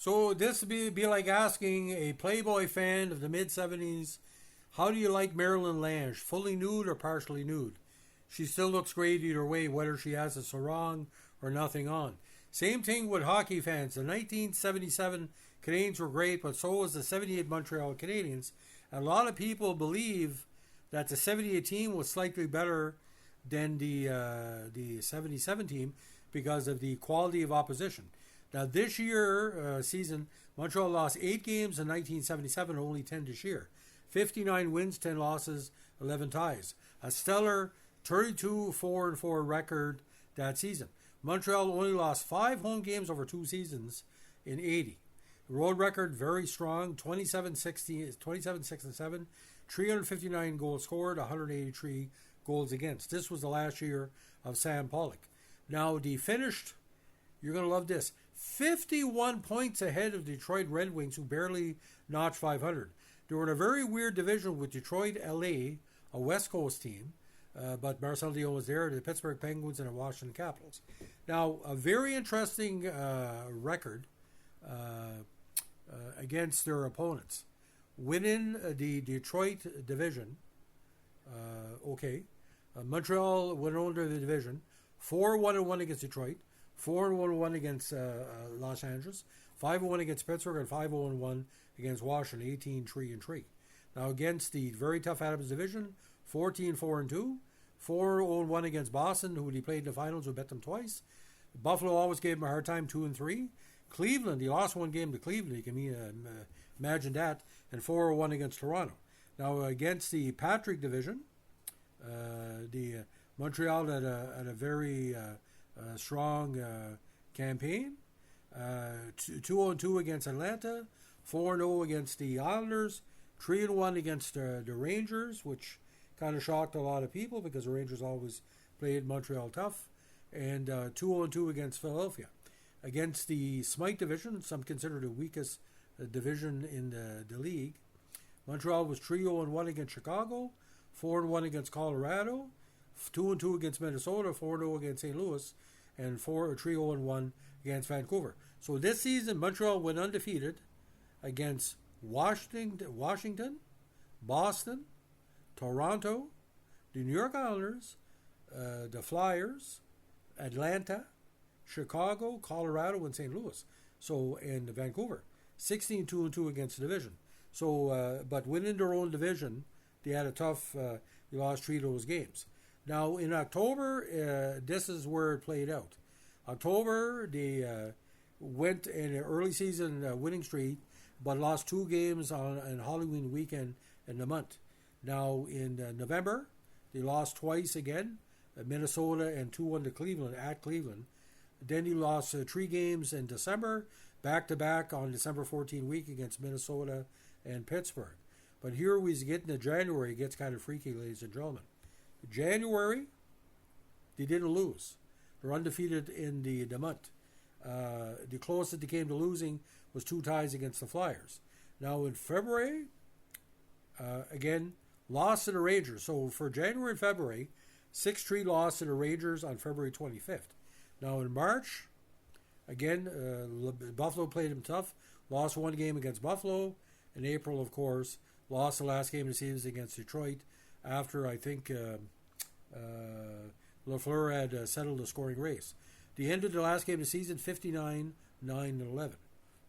So this would be like asking a Playboy fan of the mid-70s, how do you like Marilyn Lange, fully nude or partially nude? She still looks great either way, whether she has a sarong or nothing on. Same thing with hockey fans. The 1977 Canadiens were great, but so was the 78 Montreal Canadiens. And a lot of people believe that the 78 team was slightly better than the 77 team because of the quality of opposition. Now, this year season, Montreal lost 8 games in 1977, only 10 this year. 59 wins, 10 losses, 11 ties. A stellar 32-4-4 record that season. Montreal only lost 5 home games over 2 seasons in 80. The road record very strong, 27-6-7, 359 goals scored, 183 goals against. This was the last year of Sam Pollock. Now, the finished, you're going to love this, 51 points ahead of Detroit Red Wings, who barely notched 500. They were in a very weird division with Detroit, LA, a West Coast team, but Marcel Dion was there, the Pittsburgh Penguins, and the Washington Capitals. Now, a very interesting record against their opponents. Winning the Detroit division, Montreal went under the division, 4-1-1 against Detroit, 4-1-1 against Los Angeles, 5-1 against Pittsburgh, and 5-1 against Washington, 18-3-3. Now against the very tough Adams division, 14-4-2, 4-1 against Boston, who he played in the finals, who bet them twice. Buffalo always gave him a hard time, 2-3. Cleveland, he lost 1 game to Cleveland, you can imagine that, and 4-1 against Toronto. Now against the Patrick division, the Montreal had a very strong campaign. 2-2 against Atlanta, 4-0 against the Islanders, 3-1 against the Rangers, which kind of shocked a lot of people because the Rangers always played Montreal tough, and 2-2 against Philadelphia. Against the Smythe division, some consider the weakest division in the league, Montreal was 3-1 against Chicago, 4-1 against Colorado, 2-2 against Minnesota, 4-0 against St. Louis, and 3-0-1 against Vancouver. So this season, Montreal went undefeated against Washington, Boston, Toronto, the New York Islanders, the Flyers, Atlanta, Chicago, Colorado, and St. Louis. So, and Vancouver. 16-2-2 against the division. So, but winning their own division, they had a tough, they lost 3 of those games. Now, in October, this is where it played out. October, they went in an early season winning streak, but lost 2 games on Halloween weekend in the month. Now, in November, they lost twice again, Minnesota and 2-1 to Cleveland, at Cleveland. Then he lost 3 games in December, back-to-back on December 14 week against Minnesota and Pittsburgh. But here we get into January, it gets kind of freaky, ladies and gentlemen. January, they didn't lose. They're undefeated in the month. The closest they came to losing was 2 ties against the Flyers. Now in February, again, lost to the Rangers. So for January and February, 6-3 loss to the Rangers on February 25th. Now in March, again, Buffalo played them tough. Lost 1 game against Buffalo. In April, of course, lost the last game of the season against Detroit after, I think, Lafleur had settled the scoring race. They ended the last game of the season 59-9-11.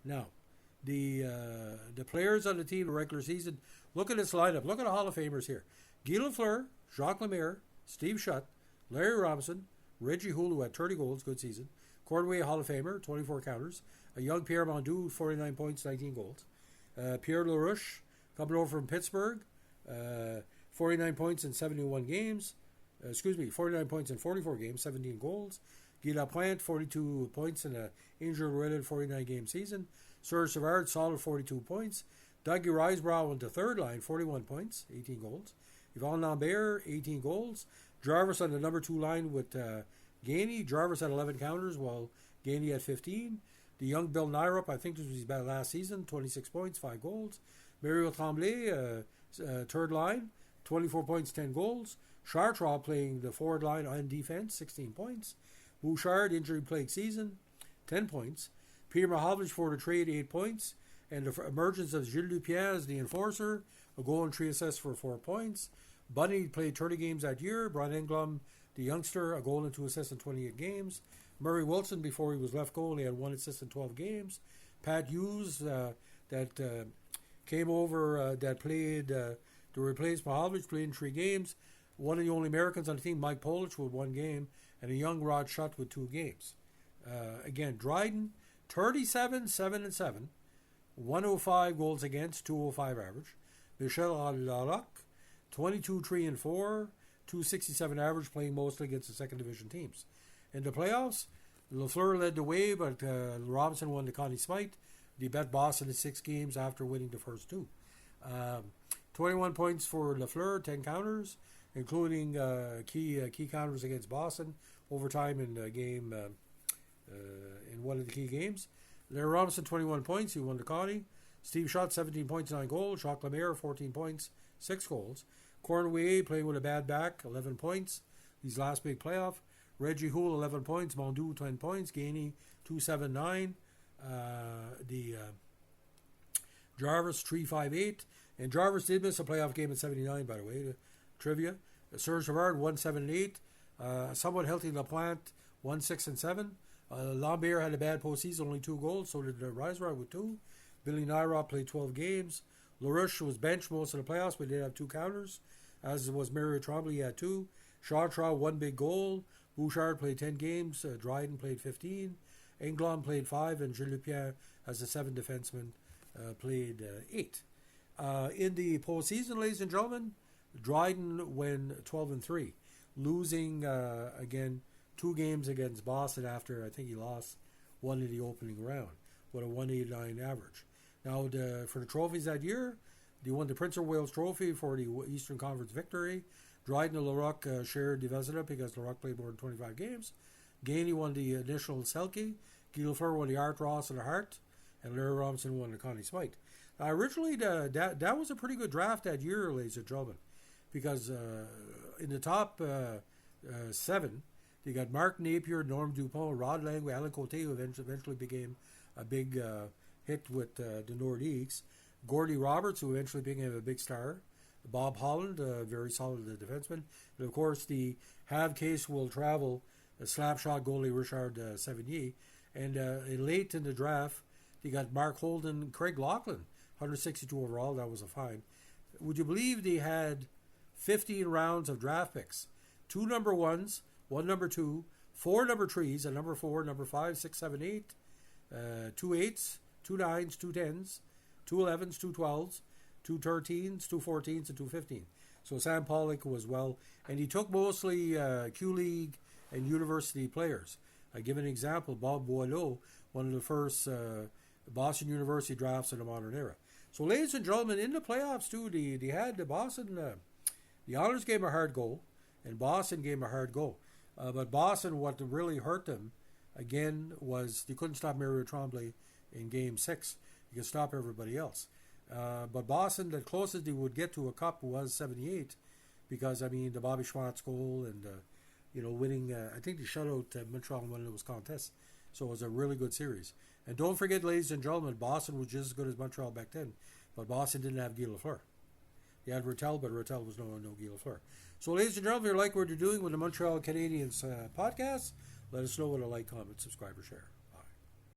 Now, the players on the team in the regular season, look at this lineup. Look at the Hall of Famers here. Guy Lafleur, Jacques Lemaire, Steve Shutt, Larry Robinson, Reggie Houle, who had 30 goals, good season. Cordway, Hall of Famer, 24 counters. A young Pierre Mondoux, 49 points, 19 goals. Pierre LaRouche, coming over from Pittsburgh, 49 points in 71 games. 49 points in 44 games, 17 goals. Guy Lapointe, 42 points in an injury-related 49-game season. Serge Savard, solid 42 points. Dougie Risebrough on the third line, 41 points, 18 goals. Yvon Lambert, 18 goals. Jarvis on the number 2 line with Gainey. Jarvis had 11 counters, while Gainey had 15. The young Bill Nyrup, I think this was his bad last season, 26 points, 5 goals. Mario Tremblay, third line, 24 points, 10 goals. Chartrand playing the forward line on defense, 16 points. Bouchard, injury-plagued season, 10 points. Peter Mahovlich for the trade, 8 points. And the emergence of Gilles Lupien as the enforcer, a goal and 3 assists for 4 points. Bunny played 30 games that year. Brian Englund, the youngster, a goal and 2 assists in 28 games. Murray Wilson, before he was left goal, he had 1 assist in 12 games. Pat Hughes, that came over, that played to replace Mahovlich, played in 3 games. One of the only Americans on the team, Mike Polish, with 1 game. And a young Rod Schutt with 2 games. Again, Dryden, 37, 7-7. 105 goals against, 205 average. Michel Larocque, 22, 3-4, 267 average, playing mostly against the second division teams. In the playoffs, Lafleur led the way, but Robinson won the Connie Smythe. They bet Boston in 6 games after winning the first 2. 21 points for Lafleur, 10 counters, including key counters against Boston, overtime in the game in one of the key games. Larry Robinson, 21 points. He won the Connie. Steve Shutt, 17 points, 9 goals. Jacques Lemaire, 14 points, 6 goals. Cornway playing with a bad back, 11 points. His last big playoff. Reggie Houle, 11 points. Mondoux, 10 points. Gainey, 279. Jarvis, 358. And Jarvis did miss a playoff game at 79, by the way. The trivia. Serge Savard, 178. Somewhat healthy LaPlante, 1-6-7. Lambert had a bad postseason, only 2 goals. So did Reiserad with 2. Billy Nairot played 12 games. LaRouche was benched most of the playoffs, but did have 2 counters, as was Mario Tremblay, he had 2. Chartrand, 1 big goal. Bouchard played 10 games. Dryden played 15. Englund played 5, and Gilles Lupien, as a 7th defenseman, played 8. In the postseason, ladies and gentlemen, Dryden went 12-3, losing again 2 games against Boston after I think he lost 1 in the opening round with a 189 average. Now for the trophies that year, they won the Prince of Wales Trophy for the Eastern Conference victory. Dryden and Larocque shared the Vezina because Larocque played more than 25 games. Gainey won the initial Selke. Guy Lafleur won the Art Ross and the Hart, and Larry Robinson won the Connie Smythe. Originally, that was a pretty good draft that year, ladies and gentlemen, because in the top 7, they got Mark Napier, Norm Dupont, Rod Langway, Alan Cote, who eventually became a big hit with the Nordiques. Gordy Roberts, who eventually became a big star. Bob Holland, a very solid defenseman. And of course, the have case will travel slapshot goalie Richard Sevigny. And late in the draft, they got Mark Holden, Craig Laughlin, 162 overall. That was a fine. Would you believe they had 15 rounds of draft picks? 2 number 1s, 1 number 2, 4 number 3s, a number 4, number 5, 6, 7, 8, 2 8s, 2 9s, 2 10s, 2 11s, 2 12s, 2 13s, 2 14s, and 2 15s. So Sam Pollock was well, and he took mostly Q League and university players. I give an example: Bob Boileau, one of the first Boston University drafts in the modern era. So, ladies and gentlemen, in the playoffs too, they had the Boston. The Oilers gave a hard goal, and Boston gave a hard goal. But Boston, what really hurt them, again, was they couldn't stop Mario Tremblay in Game 6. You could stop everybody else. But Boston, the closest they would get to a cup was 78, because, I mean, the Bobby Schwartz goal and, winning, I think they shut out Montreal in one of those contests. So it was a really good series. And don't forget, ladies and gentlemen, Boston was just as good as Montreal back then. But Boston didn't have Guy Lafleur. They had Rattel, but Rattel was no Guy Lafleur. So, ladies and gentlemen, if you like what you're doing with the Montreal Canadiens podcast, let us know with a like, comment, subscribe, or share.